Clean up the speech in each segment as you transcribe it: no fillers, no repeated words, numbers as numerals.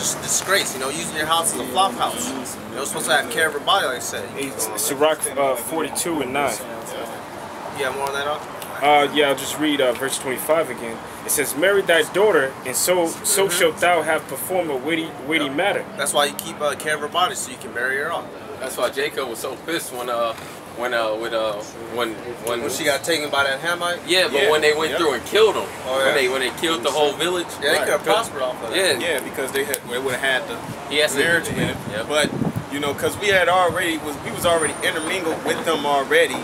just a disgrace. You know, using your house as a flop house. You're supposed to have care of your body, like I said. Sirach 42 and 9. You have more on that, Yeah, I'll just read verse 25 again. It says, "Marry thy daughter, and so shalt thou have performed a weighty matter." That's why you keep care of her body, so you can marry her off. That's why Jacob was so pissed when she got taken by that Hamite. Yeah, but when they went through and killed him, when they killed the whole village. Yeah, they could have prospered off of that. Yeah, because they would have had the marriage with him. Yeah. But you know, because we was already intermingled with them already,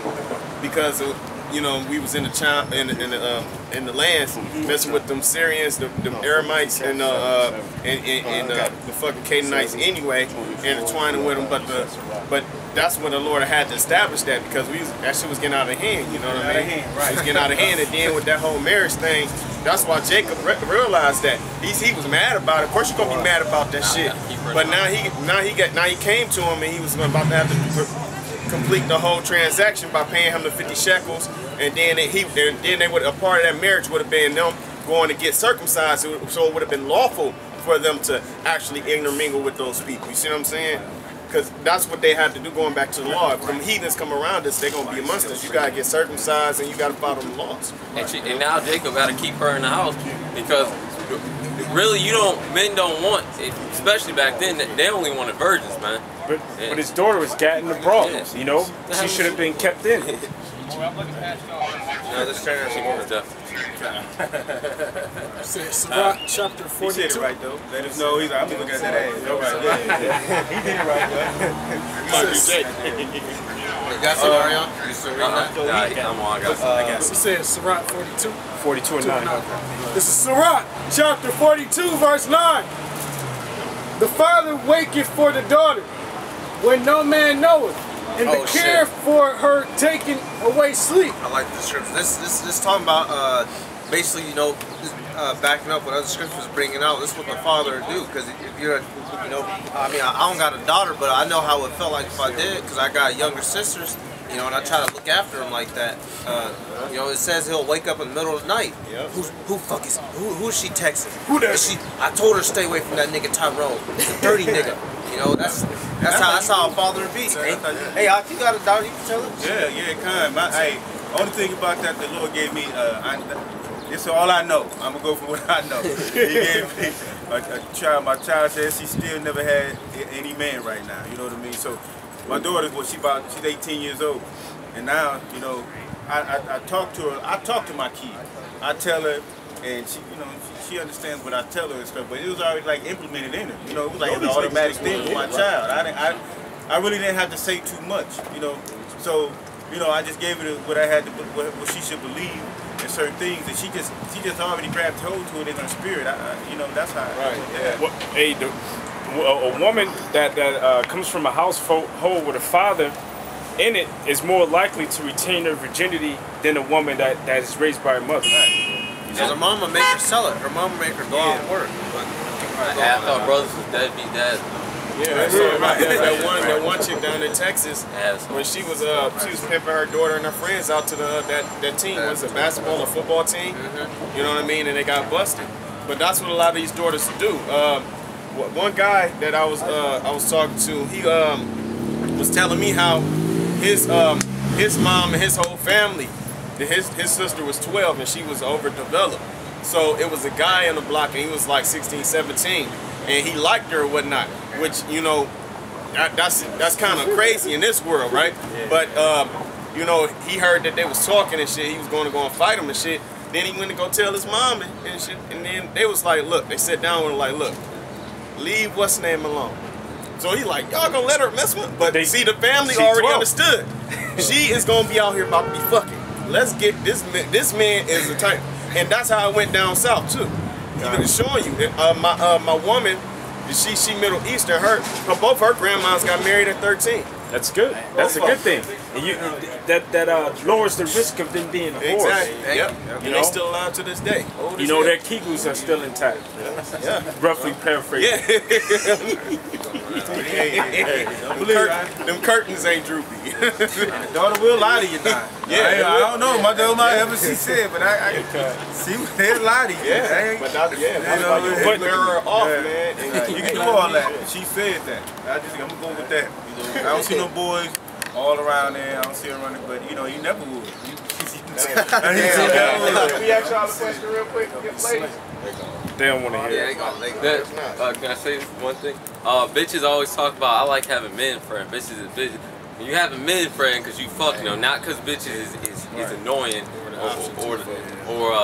because of, you know, we was in the lands messing with them Syrians, the Aramites, and the fucking Canaanites anyway, intertwining with them. But that's when the Lord had to establish that, because that shit was getting out of hand. You know what I mean? It was getting out of hand, and then with that whole marriage thing, that's why Jacob realized that he was mad about it. Of course, you're gonna be mad about that shit. But now he came to him, and he was about to have to complete the whole transaction by paying him the 50 shekels, and then a part of that marriage would have been them going to get circumcised, so it would have been lawful for them to actually intermingle with those people. You see what I'm saying? Because that's what they had to do, going back to the law. If the heathens come around us, they're going to be amongst us. You got to get circumcised, and you got to follow the laws. And now Jacob got to keep her in the house, because really men don't want, especially back then, they only wanted virgins, man. But his daughter was getting the broad, you know? She should have been kept in. No, this transaction was definitely. Sirach chapter 42. He said it right though. Let us know. I'm looking at that ass. He did it right though. You got some, Ariana? You still reading that? I'm on. I got some. It says Sirach 42. 42 and 9. This is Sirach chapter 42 verse 9. The father waketh for the daughter when no man knoweth, and the care for her taking away sleep. I like this scripture. This talking about basically, you know, backing up what other scriptures bringing out. This is what the father would do, because if you're, you know, I mean, I don't got a daughter, but I know how it felt like if I did, because I got younger sisters, you know, and I try to look after them like that. You know, it says he'll wake up in the middle of the night. Yep. Who is she texting? Who that? I told her to stay away from that nigga Tyrone. He's a dirty nigga. You know, that's how a father would be. Hey, you got a daughter, you can tell her? Yeah, kind. Hey, only thing about that the Lord gave me, it's all I know. I'm gonna go for what I know. He gave me a child. My child says she still never had any man right now. You know what I mean? So my daughter, she's 18 years old, and now, you know, I talk to her. I talk to my kid. I tell her, and she, you know, she understands what I tell her and stuff. But it was already like implemented in her. You know, it was like an automatic thing for my child. I really didn't have to say too much. You know, so you know, I just gave her what I had to, what she should believe in certain things, and she just already grabbed hold to it in her spirit. You know, that's how. Right. Yeah. Well, hey, a woman that comes from a household with a father in it is more likely to retain her virginity than a woman that is raised by her mother. Because her mama make her sell it. Her mama make her go out and work. Half our brothers was deadbeat dads. Yeah, that's right. That one chick down in Texas, when she was pimping her daughter and her friends out to that team. Was it a basketball or football team? You know what I mean? And they got busted. But that's what a lot of these daughters do. One guy that I was talking to, he was telling me how his mom and his whole family, his sister was 12 and she was overdeveloped. So it was a guy in the block, and he was like 16, 17, and he liked her or whatnot, which, you know, that's kind of crazy in this world, right? Yeah. But you know, he heard that they was talking and shit. He was going to go and fight him and shit. Then he went to go tell his mom and shit. And then they was like, look, they sat down with him like, look, leave what's name alone. So he like, y'all gonna let her mess with him? But see, the family already understood. She is gonna be out here about to be fucking. Let's get this man is the type. And that's how it went down south too. Even showing you. My woman, she Middle Eastern. Both her grandmas got married at 13. That's good. That's a good thing. And that lowers the risk of them being divorced. Exactly. Yep. And they still alive to this day. You know, their kegels are still intact. Yeah. Roughly paraphrasing. Yeah. Them curtains ain't droopy. Daughter will lie to you now. Yeah, I don't know. My daughter might ever she said, but I see they'll lie to you. Yeah, but that's you wear her off, man. You can do all that. She said that. I'm gonna go with that. I don't see no boys all around there. I don't see her running, but you know, you never would. We ask y'all a question real quick, ladies. They don't want to hear it. Can I say one thing? Bitches always talk about, I like having men friends. Bitches is bitches. You have a men friend because you fucking them, not because bitches is annoying or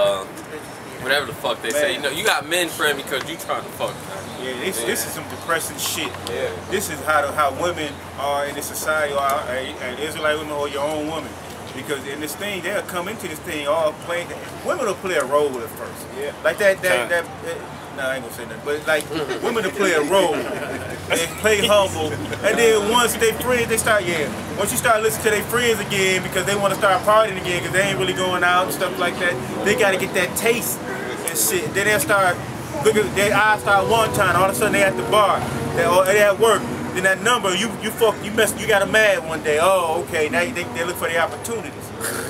whatever the fuck they say. You know, you got men friend because you trying to fuck them. Yeah, this is some depressing shit. Yeah. This is how women are in this society, or Israelite women, or your own woman. Because in this thing, they'll come into this thing all playing. Women will play a role at first. Yeah. Like that no, I ain't gonna say nothing. But like women will play a role. They play humble. And then once they friends, they start, once you start listening to their friends again because they want to start partying again because they ain't really going out and stuff like that, they got to get that taste and shit. Then they'll start, their eyes start one time, all of a sudden they at the bar, or they at work. Then that number, you got a mad one day. Oh, okay, now they look for the opportunities.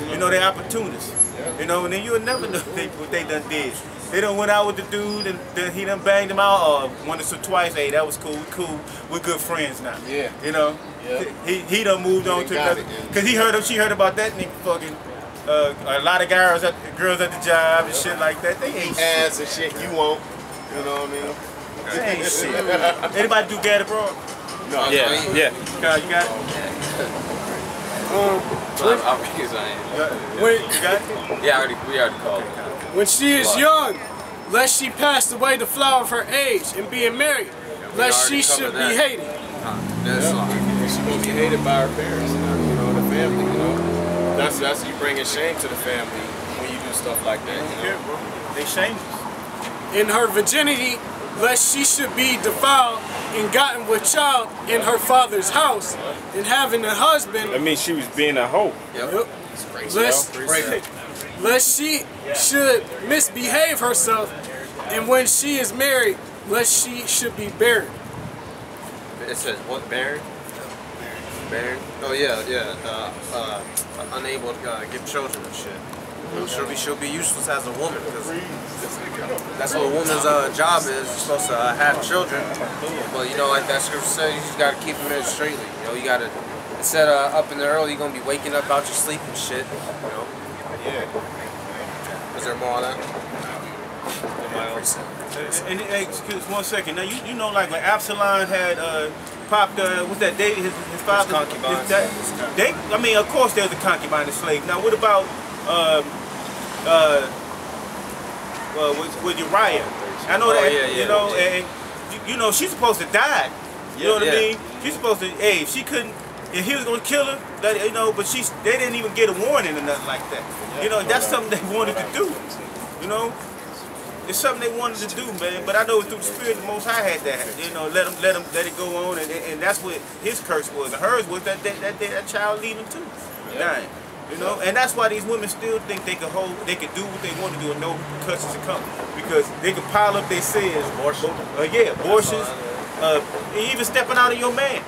You know, they opportunists. You know, and then you'll never know what they done did. They done went out with the dude and then he done banged them out, or once or twice. Hey, that was cool, we're good friends now. Yeah. You know? Yeah. He done moved on to another, because she heard about that nigga fucking a lot of girls at the job and shit like that. They ain't ass and shit you won't. You know what I mean? They ain't shit. Anybody do gad abroad? No. Yeah. You got it? We already called it. When she is young, lest she pass away the flower of her age, and being married, lest she should be hated. She will be hated by her parents, you know, the family, you know. That's you bringing shame to the family when you do stuff like that. You know? They shame us. In her virginity, lest she should be defiled and gotten with child in her father's house, and having a husband. I mean, she was being a hoe. Yep. Lest she should misbehave herself, and when she is married, lest she should be buried. It says what, buried? Buried? Oh yeah. Unable to give children and shit. She'll be useless as a woman because that's what a woman's job is. You're supposed to have children, but you know, like that scripture says, you just gotta keep them in straightly. You know, you gotta, instead of up in the early, you're gonna be waking up out your sleep and shit. You know. Yeah. Is there more on that? And hey, excuse 1 second. Now you know, like when Absalom had popped, what's that? David, his father. I mean, of course, there's a concubine and slave. Now, what about with Uriah? I know that, you know, and you know, she's supposed to die. You know what I mean? She's supposed to, hey, if she couldn't, if he was gonna kill her, that, you know, but they didn't even get a warning or nothing like that. You know, that's something they wanted to do. You know, it's something they wanted to do, man. But I know through the Spirit, the Most High had that. You know, let it go on, and that's what his curse was. And hers was that child leaving too, dying. You know, and that's why these women still think they can do what they want to do and no repercussions are coming, because they can pile up their sins. Abortions, even stepping out of your man.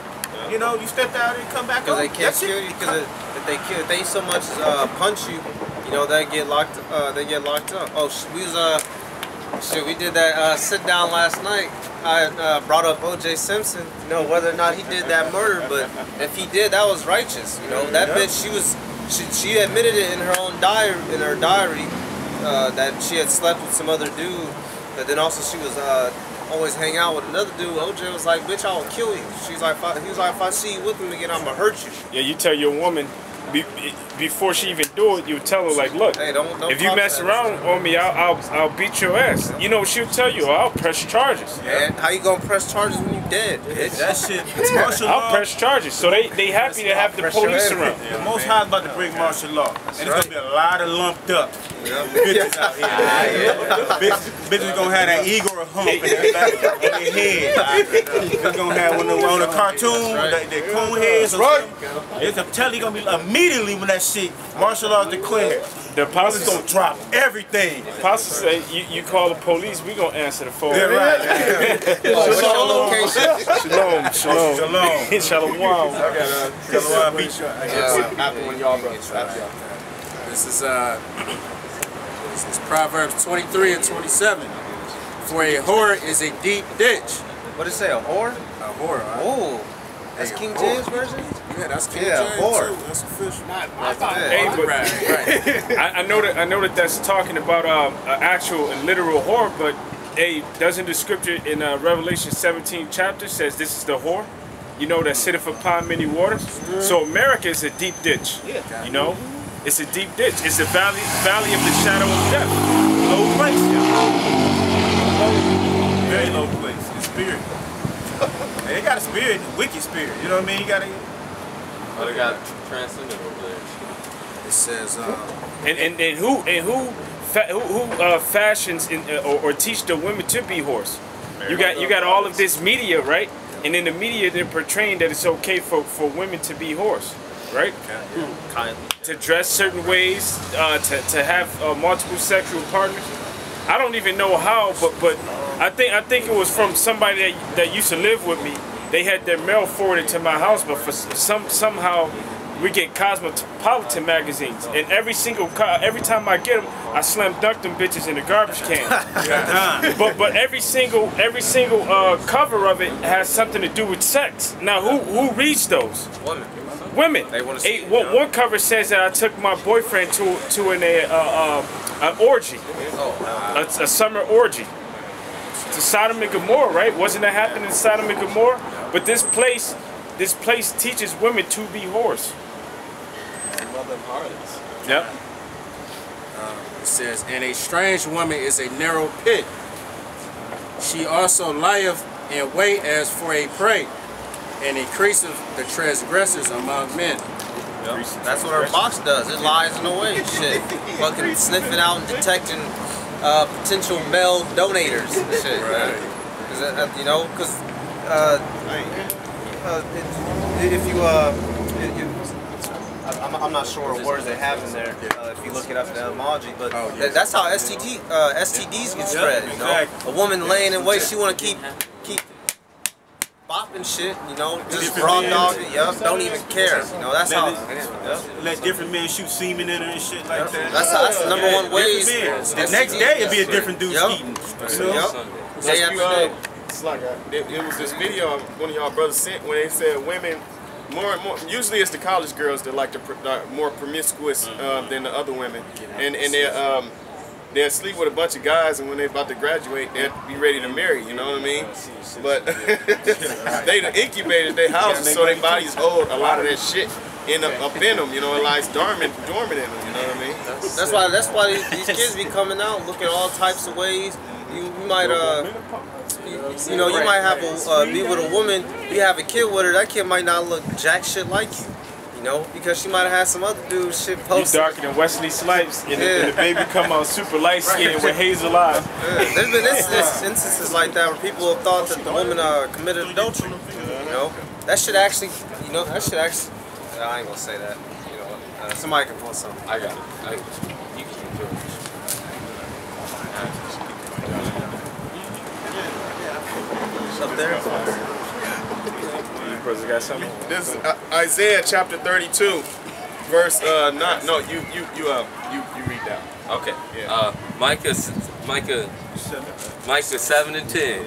You know, you stepped out and come back. Because they can't kill you. Because if they so much punch you, you know, they get locked up. Oh, we did that sit down last night. I brought up O.J. Simpson. You know, whether or not he did that murder, but if he did, that was righteous. You know, that bitch, she admitted it in her own diary, that she had slept with some other dude, but then also she was always hang out with another dude. OJ was like, bitch, I will kill you. He was like, if I see you with him again, I'm gonna hurt you. Yeah, you tell your woman before she even do it, you tell her like, look, hey, don't if you mess around on me, I'll beat your ass. You know what she'll tell you? I'll press charges. Yeah, how you gonna press charges when you dead? Bitch? That shit. Martial law. I'll press charges. So they happy to have the police around. The Most High is about to bring martial law, and there's gonna be a lot of lumped up bitches out here. Bitches gonna have that ego camera hump in your head. You're gonna have one on the cartoon, the cone heads. Right. It's a tell you gonna be immediately when that shit martial arts declared. The apostles gonna drop everything. The apostles say you call the police, we gonna answer the phone. Yeah, right. Shalom, shalom, shalom. Shalom. Shalom. Beach. After one of y'all brothers. This is Proverbs 23 and 27. For a whore is a deep ditch. What did it say? A whore? A whore. Oh, that's King James version. Yeah, that's King James whore. too. That's official. Hey, but right. I know that that's talking about an actual and literal whore, but hey, doesn't the scripture in Revelation 17 chapter says this is the whore? You know, that sitteth upon many waters. So America is a deep ditch. Yeah. You know, it's a deep ditch. It's a valley of the shadow of death. Low place. Very low place. The spirit. They got a spirit, a wicked spirit. You know what I mean? You gotta. Oh, they got transcendent over there. It says. And who fashions or teach the women to be whores? You got all of this media, right? And in the media, they're portraying that it's okay for women to be whores, right? To dress certain ways, to have multiple sexual partners. I don't even know how, but I think it was from somebody that used to live with me. They had their mail forwarded to my house, but for somehow we get Cosmopolitan magazines, and every time I get them, I slam dunk them bitches in the garbage can. but every single cover of it has something to do with sex. Now who reads those? Women. They want to see one cover says that I took my boyfriend to an orgy, a summer orgy. To Sodom and Gomorrah, right? Wasn't that happening in Sodom and Gomorrah? But this place teaches women to be whores. Yep. It says, and a strange woman is a narrow pit. She also lieth in wait as for a prey, and increaseth the transgressors among men. Yep. That's what our box does. It lies in the way. Shit. Fucking sniffing out and detecting potential male donators and shit. Right. Cause, you know, because if you I'm not sure what words they have in there. If you look it up in the etymology, but that's how STDs get spread. You know, a woman laying in wait, she want to keep bopping shit. You know, just raw dog it. Yup, don't even care. You know, that's how. Let different men shoot semen in her and shit like that. That's the number one way. The next day it'd be a different dude eating. Day after day. It's like it was this video one of y'all brothers sent when they said women more and more. Usually it's the college girls that like more promiscuous than the other women, and they'll sleep with a bunch of guys, and when they're about to graduate, they'll be ready to marry. You know what I mean? But they incubated their houses, so their bodies hold a lot of that shit up in them. You know, it lies dormant in them. You know what I mean? That's why these kids be coming out looking all types of ways. You might you might have be with a woman, you have a kid with her, that kid might not look jack shit like you. You know, because she might have had some other dude shit posted. You darker than Wesley Snipes, and the baby come out super light skinned with hazel eyes. There's been instances like that where people have thought that the woman committed adultery. You know, that should actually, I ain't gonna say that. You know, somebody can pull something. I got it. You can do it. Up there. Brother got something? This is Isaiah chapter 32, verse no, you read that. Okay. Yeah. Micah 7 and 10.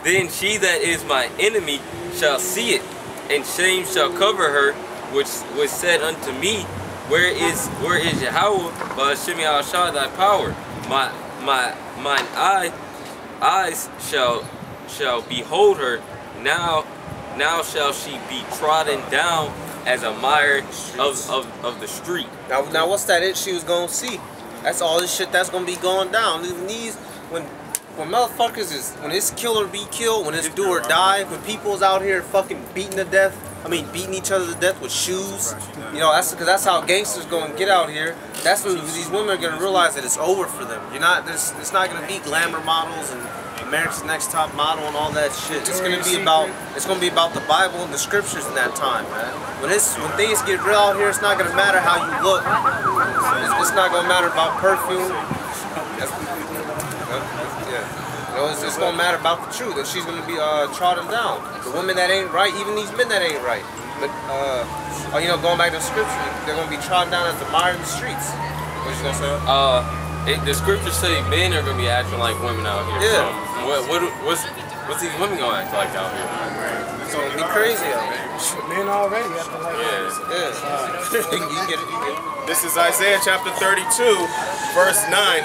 Then she that is my enemy shall see it, and shame shall cover her, which was said unto me, Where is Yahweh, by Shemi al-Shah thy power? Mine eyes shall behold her. Now shall she be trodden down as a mire of the street. Now what's that she was gonna see? That's all this shit that's gonna be going down. These when motherfuckers when this kill or be killed, when this do or die, when people's out here fucking beaten to death beating each other to death with shoes. You know, that's because that's how gangsters going to get out here. That's when these women are going to realize that it's over for them. You're not. It's not going to be glamour models and America's Next Top Model and all that shit. It's going to be about. It's going to be about the Bible and the scriptures in that time, man. When things get real out here, it's not going to matter how you look. It's not going to matter about perfume. It's going to matter about the truth, and she's going to be trodden down. The women that ain't right, even these men that ain't right. But, you know, going back to the scripture, they're going to be trodden down as the mire in the streets. What you going to say? The scriptures say men are going to be acting like women out here. Yeah. So what's these women going to act like out here? It's going to be crazy out here. Men already acting like Yeah. You can get it. This is Isaiah chapter 32, verse 9.